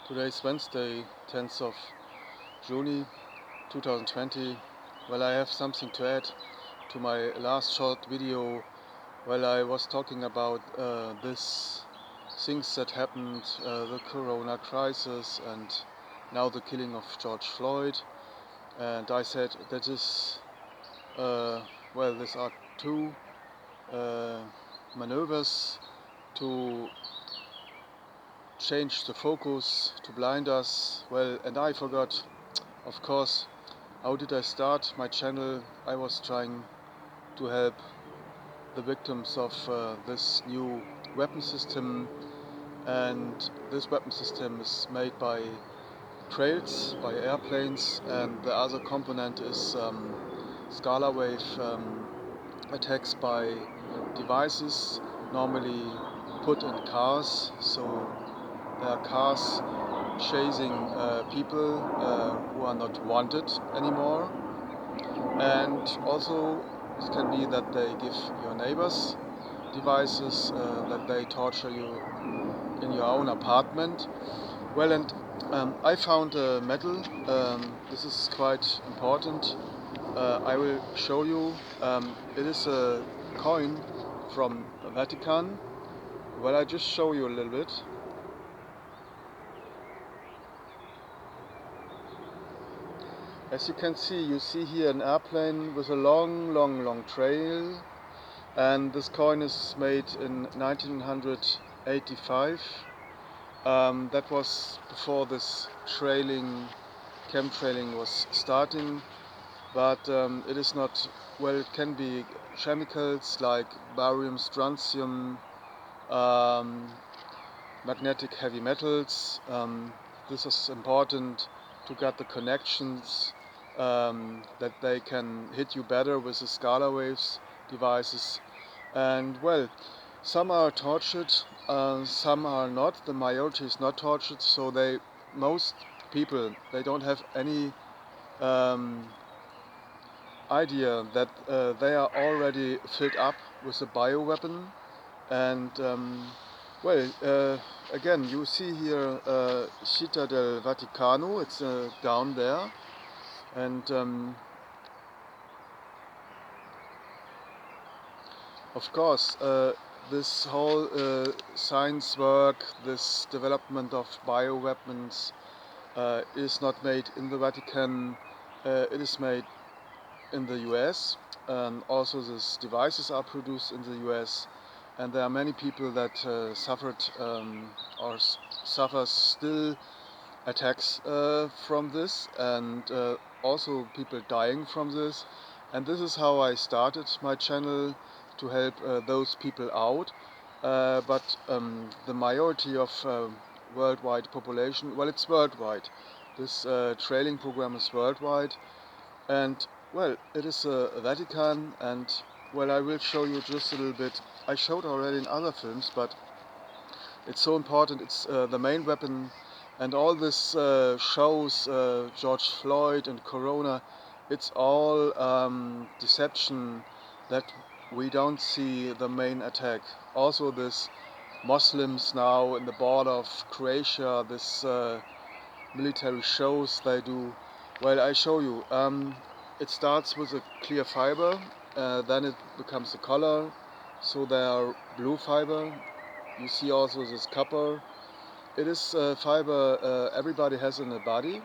Today is Wednesday, 10th of June 2020. Well, I have something to add to my last short video. Well, I was talking about this things that happened, the corona crisis and now the killing of George Floyd. And I said that is, these are two uh, maneuvers to change the focus, to blind us. Well, and I forgot, of course, how did I start my channel? I was trying to help the victims of this new weapon system, and this weapon system is made by trails, by airplanes, and the other component is scalar wave attacks by devices normally put in cars. So there are cars chasing people who are not wanted anymore, and also it can be that they give your neighbors devices, that they torture you in your own apartment. Well, and I found a medal. This is quite important. I will show you. It is a coin from Vatican. Well, I just show you a little bit. As you can see, you see here an airplane with a long trail, and this coin is made in 1985. That was before this chemtrailing was starting, but it is not, well, it can be chemicals like barium, strontium, um, magnetic heavy metals. This is important to get the connections, that they can hit you better with the scalar waves devices. And well, some are tortured, some are not. The majority is not tortured, so most people, they don't have any idea that they are already filled up with a bioweapon. And again, you see here Città del Vaticano, it's down there, and of course this whole science work, this development of bioweapons is not made in the Vatican, it is made in the US. Also these devices are produced in the US, and there are many people that suffered or suffer still attacks from this, and also people dying from this. And this is how I started my channel, to help those people out. But the majority of worldwide population, well, it's worldwide. This trailing program is worldwide, and well, it is a Vatican, and well, I will show you just a little bit. I showed already in other films, but it's so important. It's the main weapon, and all this shows George Floyd and Corona. It's all deception, that we don't see the main attack. Also, this Muslims now in the border of Croatia, this military shows they do. Well, I show you. It starts with a clear fiber, then it becomes a color. So there are blue fiber. You see also this copper. It is fiber everybody has in the body.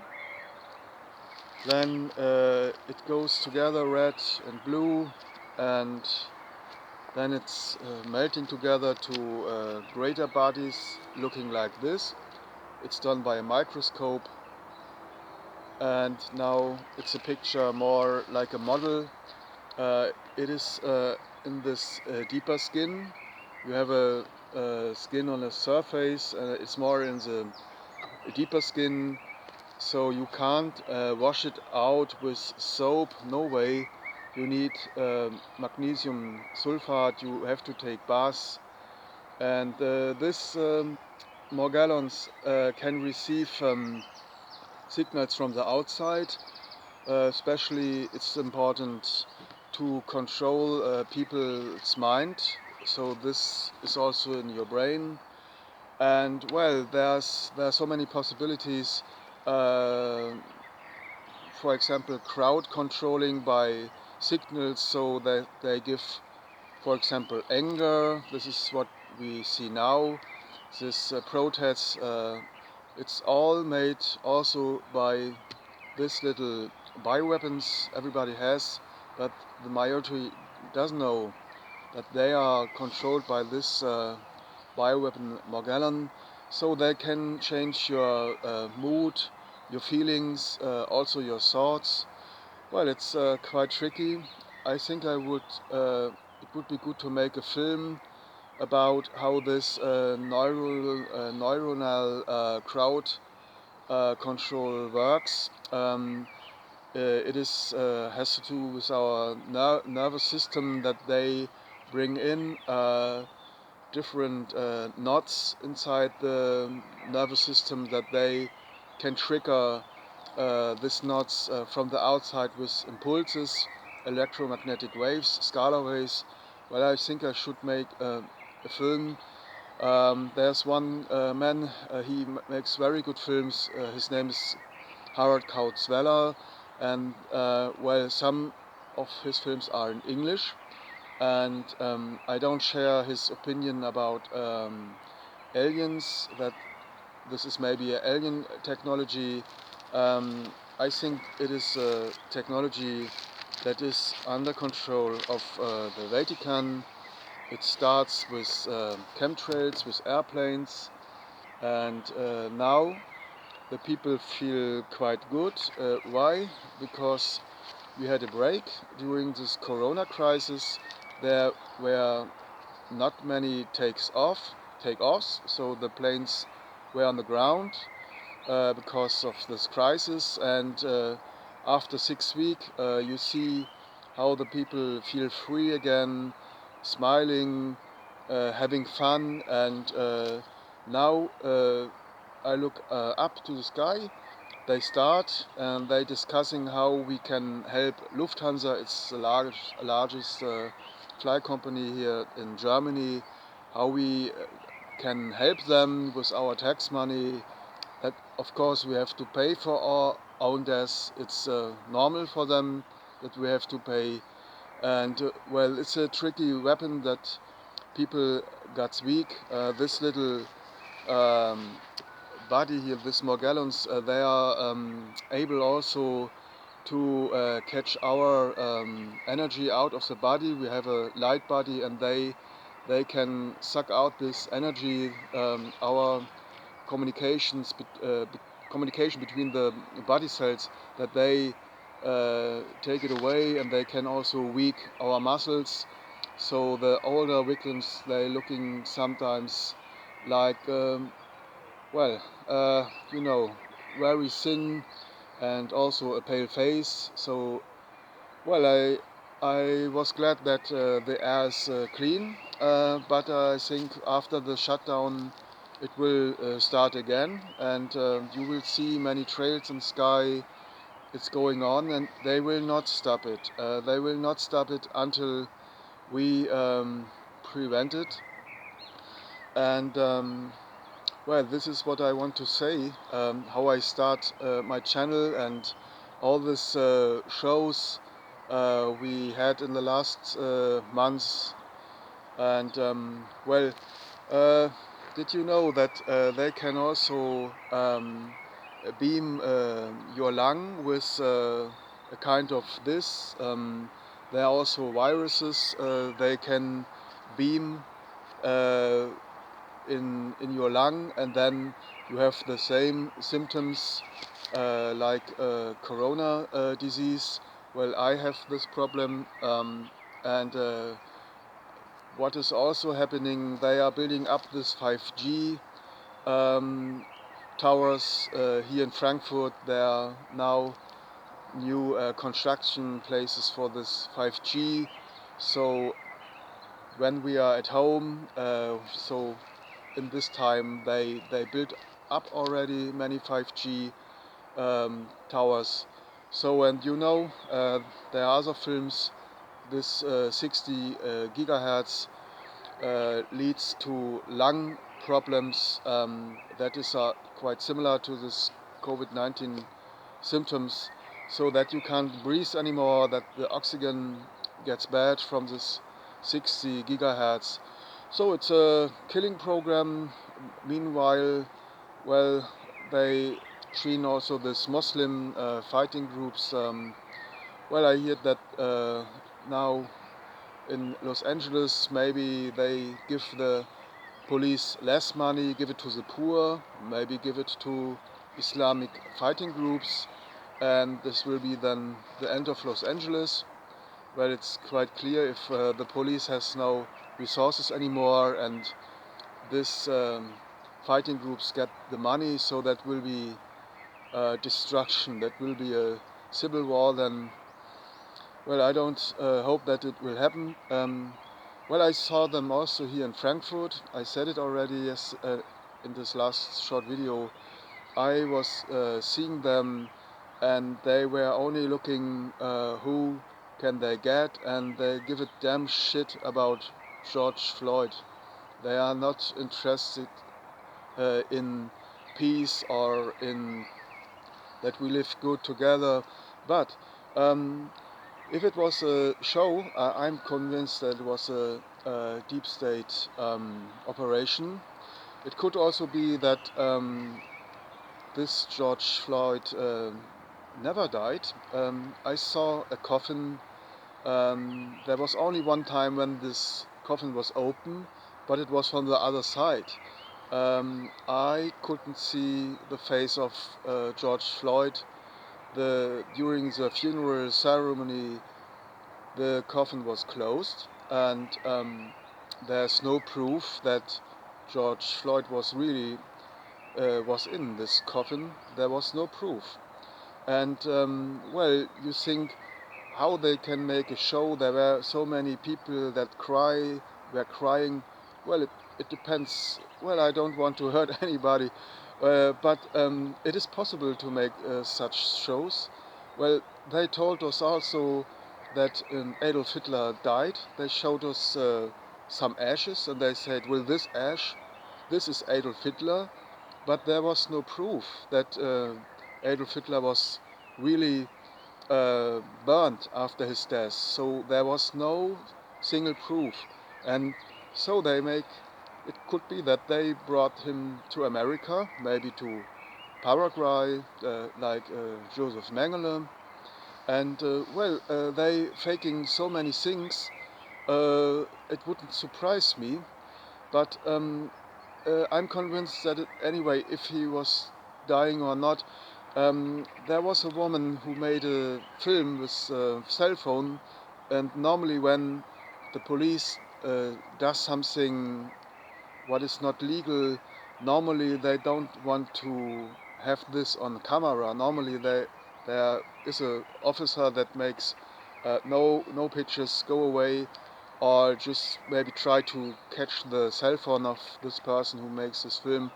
Then it goes together, red and blue, and then it's melting together to greater bodies looking like this. It's done by a microscope, and now it's a picture more like a model. It is in this deeper skin. You have a skin on the surface, it's more in the deeper skin, so you can't wash it out with soap, no way. You need magnesium sulfate, you have to take baths, and this Morgellons can receive signals from the outside. Especially it's important to control people's mind, so this is also in your brain. And well, there are so many possibilities. Uh, for example, crowd controlling by signals, so that they give, for example, anger. This is what we see now. This protests. It's all made also by this little bioweapons everybody has, but the majority doesn't know that they are controlled by this bioweapon Morgellon, so they can change your mood, your feelings, also your thoughts. Well, it's quite tricky. I think it would be good to make a film about how this neuronal crowd control works. It is has to do with our nervous system, that they bring in different knots inside the nervous system, that they can trigger these knots from the outside with impulses, electromagnetic waves, scalar waves. Well, I think I should make a film. There's one man, he makes very good films. His name is Harald Kautzweller, and well, some of his films are in English, and I don't share his opinion about aliens, that this is maybe an alien technology. I think it is a technology that is under control of the Vatican. It starts with chemtrails, with airplanes, and now the people feel quite good. Why? Because we had a break during this corona crisis. There were not many takeoffs, so the planes were on the ground because of this crisis. And after 6 weeks, you see how the people feel free again, smiling, having fun. And now I look up to the sky. They start and they discussing how we can help Lufthansa. It's the largest flight company here in Germany. How we can help them with our tax money. That of course we have to pay for our own deaths. It's normal for them that we have to pay. And well, it's a tricky weapon that people got weak. This little um, body here, these Morgellons, they are able also to catch our energy out of the body. We have a light body, and they can suck out this energy, our communications, communication between the body cells, that they take it away, and they can also weak our muscles. So the older victims, they looking sometimes like well, you know, very thin and also a pale face. So, well, I was glad that the air is clean, but I think after the shutdown it will start again, and you will see many trails in sky. It's going on, and they will not stop it. They will not stop it until we prevent it. And well, this is what I want to say, how I start my channel and all these shows we had in the last months. And well, uh, did you know that they can also beam your lung with a kind of this? There are also viruses, they can beam uh, in your lung, and then you have the same symptoms like corona disease. Well, I have this problem, and what is also happening, they are building up this 5G um, towers here in Frankfurt. There are now new construction places for this 5G. So when we are at home, so in this time they built up already many 5G towers. So, and you know, there are other films. This 60 gigahertz leads to lung problems that is quite similar to this COVID-19 symptoms, so that you can't breathe anymore, that the oxygen gets bad from this 60 gigahertz. So it's a killing program. Meanwhile, well, they train also this Muslim fighting groups. Well, I hear that now in Los Angeles, maybe they give the police less money, give it to the poor, maybe give it to Islamic fighting groups, and this will be then the end of Los Angeles. Well, it's quite clear if the police has no resources anymore and this fighting groups get the money, so that will be destruction, that will be a civil war then. Well, I don't hope that it will happen. Well, I saw them also here in Frankfurt. I said it already yes, in this last short video. I was seeing them and they were only looking who can they get, and they give a damn shit about George Floyd. They are not interested in peace or in that we live good together. But if it was a show, I'm convinced that it was a deep state operation. It could also be that this George Floyd never died. I saw a coffin. There was only one time when this coffin was open, but it was from the other side. I couldn't see the face of George Floyd. During the funeral ceremony, the coffin was closed, and there's no proof that George Floyd was really was in this coffin. There was no proof. And well, you think how they can make a show. There were so many people that were crying. Well, it depends. Well, I don't want to hurt anybody, but it is possible to make such shows. Well, they told us also that Adolf Hitler died. They showed us some ashes and they said, well, this is Adolf Hitler, but there was no proof that Adolf Hitler was really burned after his death. So there was no single proof. And so it could be that they brought him to America, maybe to Paraguay, like Joseph Mengele. And well, they faking so many things, it wouldn't surprise me. But I'm convinced that anyway, if he was dying or not, there was a woman who made a film with a cell phone, and normally when the police does something what is not legal, normally they don't want to have this on camera. Normally there is an officer that makes no pictures, go away, or just maybe try to catch the cell phone of this person who makes this film.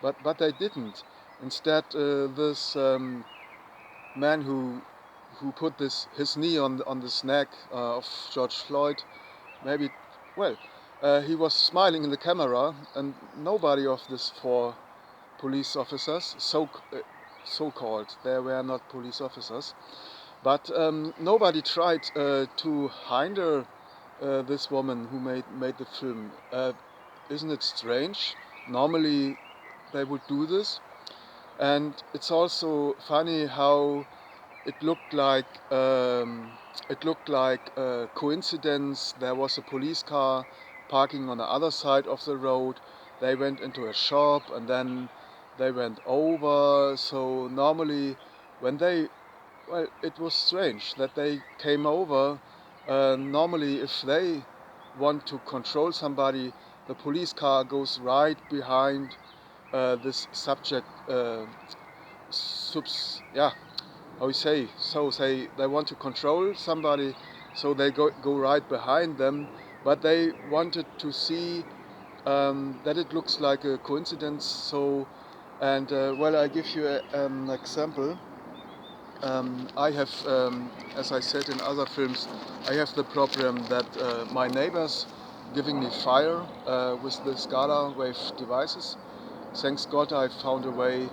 But they didn't. Instead, this man who put his knee on this neck of George Floyd, maybe, well, he was smiling in the camera, and nobody of these four police officers, so-called, they were not police officers, but nobody tried to hinder this woman who made the film. Isn't it strange? Normally they would do this. And it's also funny how it looked like a coincidence. There was a police car parking on the other side of the road. They went into a shop and then they went over. So normally when well, it was strange that they came over. Normally if they want to control somebody, the police car goes right behind this subject, yeah, how you say, so say they want to control somebody, so they go right behind them, but they wanted to see that it looks like a coincidence. So, and well, I give you an example. I have, as I said in other films, I have the problem that my neighbors, giving me fire with the Scala wave devices. Thanks God I found a way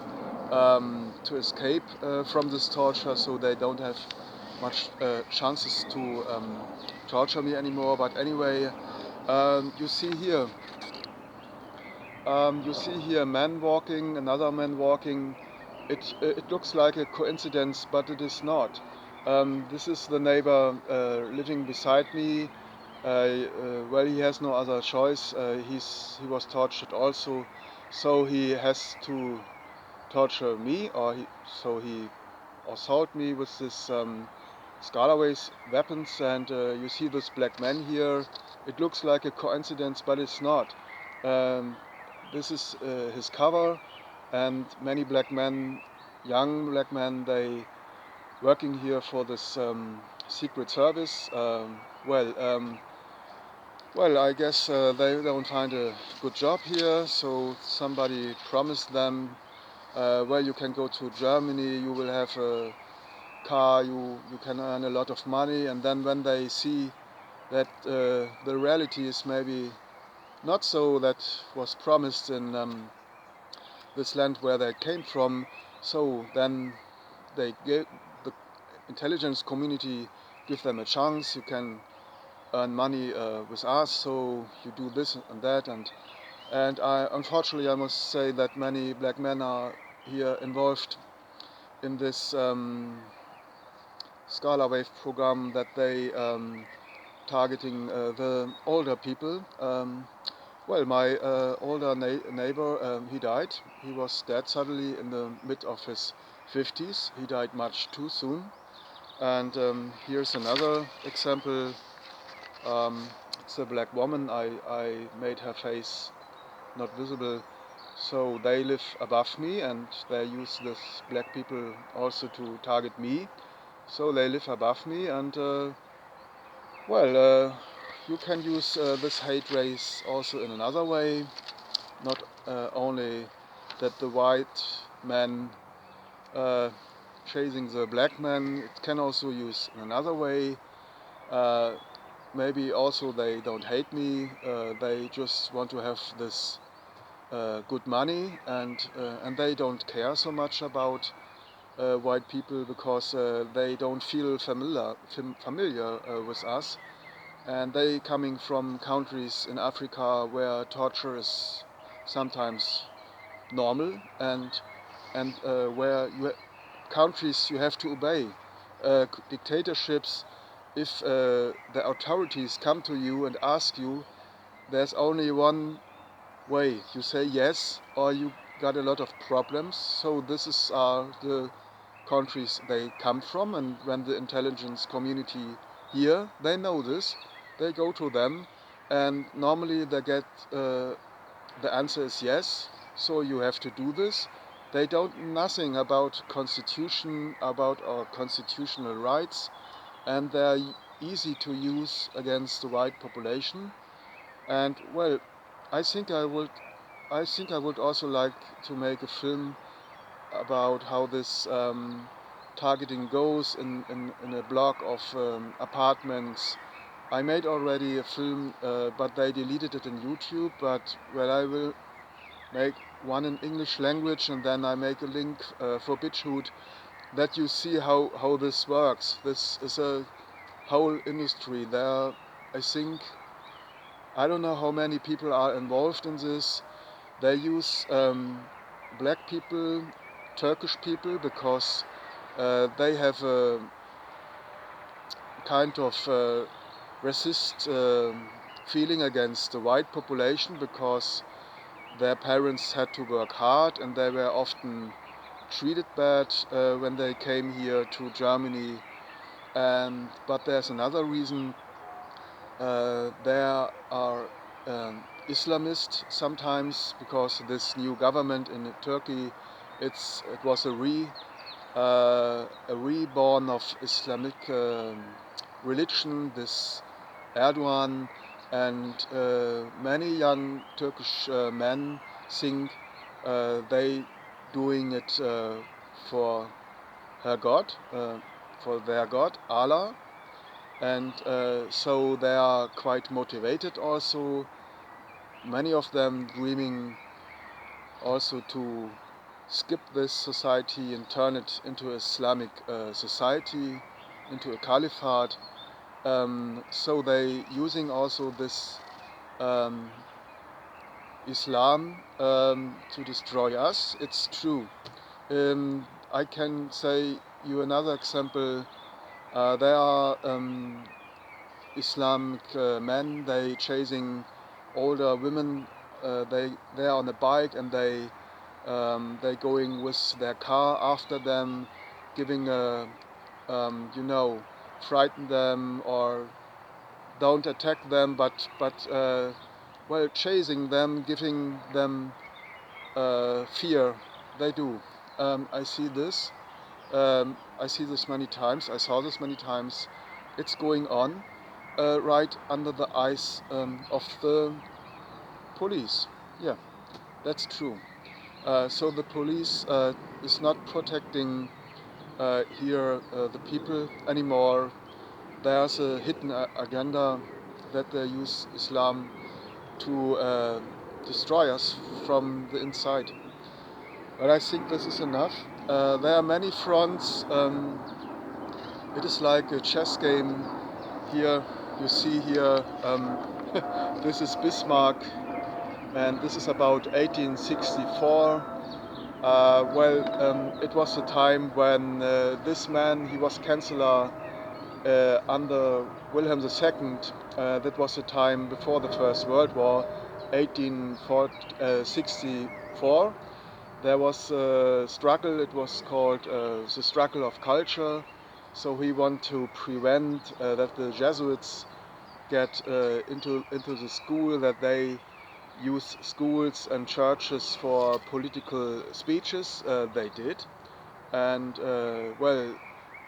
to escape from this torture, so they don't have much chances to torture me anymore. But anyway, you see here a man walking, another man walking. It looks like a coincidence, but it is not. This is the neighbor living beside me. Well, he has no other choice. He was tortured also, so he has to torture me, so he assault me with this Scalaways weapons. And you see this black man here. It looks like a coincidence, but it's not. Um, this is his cover, and many black men, young black men, they working here for this secret service. Well, I guess they don't find a good job here, so somebody promised them, well, you can go to Germany, you will have a car, you can earn a lot of money. And then when they see that the reality is maybe not so that was promised in this land where they came from, so then they give the intelligence community give them a chance. You can earn money with us, so you do this and that. And unfortunately I must say that many black men are here involved in this Scala Wave program, that they targeting the older people. Well, my older neighbor, he died. He was dead suddenly in the mid of his 50s. He died much too soon. And here's another example. It's a black woman. I made her face not visible. So they live above me, and they use this black people also to target me. So they live above me, and you can use this hate race also in another way. Not only that the white man chasing the black man, it can also use in another way. Uh, Maybe also they don't hate me, they just want to have this good money, and they don't care so much about white people, because they don't feel familiar with us, and they coming from countries in Africa where torture is sometimes normal, and where countries you have to obey. Dictatorships, if the authorities come to you and ask you, there's only one way. You say yes, or you got a lot of problems. So this is the countries they come from, and when the intelligence community here, they know this, they go to them, and normally they get the answer is yes, so you have to do this. They don't nothing about constitution, about our constitutional rights, and they're easy to use against the white population. And well, I think I would also like to make a film about how this targeting goes in a block of apartments. I made already a film, but they deleted it in YouTube. But well, I will make one in English language, and then I make a link for BitChute, that you see how this works. This is a whole industry. There, I think, I don't know how many people are involved in this. They use black people, Turkish people, because they have a kind of racist feeling against the white population, because their parents had to work hard and they were often treated bad when they came here to Germany. But there's another reason. There are Islamist sometimes, because this new government in Turkey, it was a reborn of Islamic religion, this Erdogan, and many young Turkish men think they doing it for her God, for their God, Allah. and so they are quite motivated also, many of them dreaming also to skip this society and turn it into Islamic society, into a caliphate. So they using also this um, Islam to destroy us. It's true. I can say you another example. There are Islamic men. They chasing older women. They are on a bike and they going with their car after them, giving a frighten them or don't attack them, but well, chasing them, giving them fear. They do. I see this. I see this many times. I saw this many times. It's going on right under the eyes of the police. Yeah, that's true. So the police is not protecting here the people anymore. There's a hidden agenda that they use Islam to destroy us from the inside. But I think this is enough. There are many fronts. It is like a chess game. Here you see here this is Bismarck, and this is about 1864. It was a time when this man, he was chancellor under Wilhelm II. That was the time before the First World War, 1864. There was a struggle, it was called the struggle of culture. So he wanted to prevent that the Jesuits get into the school, that they use schools and churches for political speeches. They did. And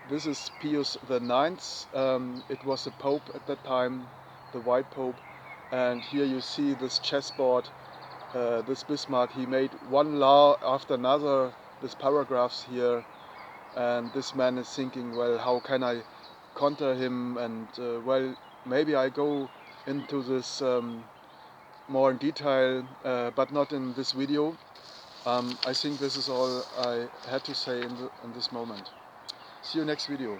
this is Pius IX. It was the Pope at that time, the White Pope. And here you see this chessboard, this Bismarck. He made one law after another, these paragraphs here. And this man is thinking, well, how can I counter him? And maybe I go into this more in detail, but not in this video. I think this is all I had to say in this moment. See you next video.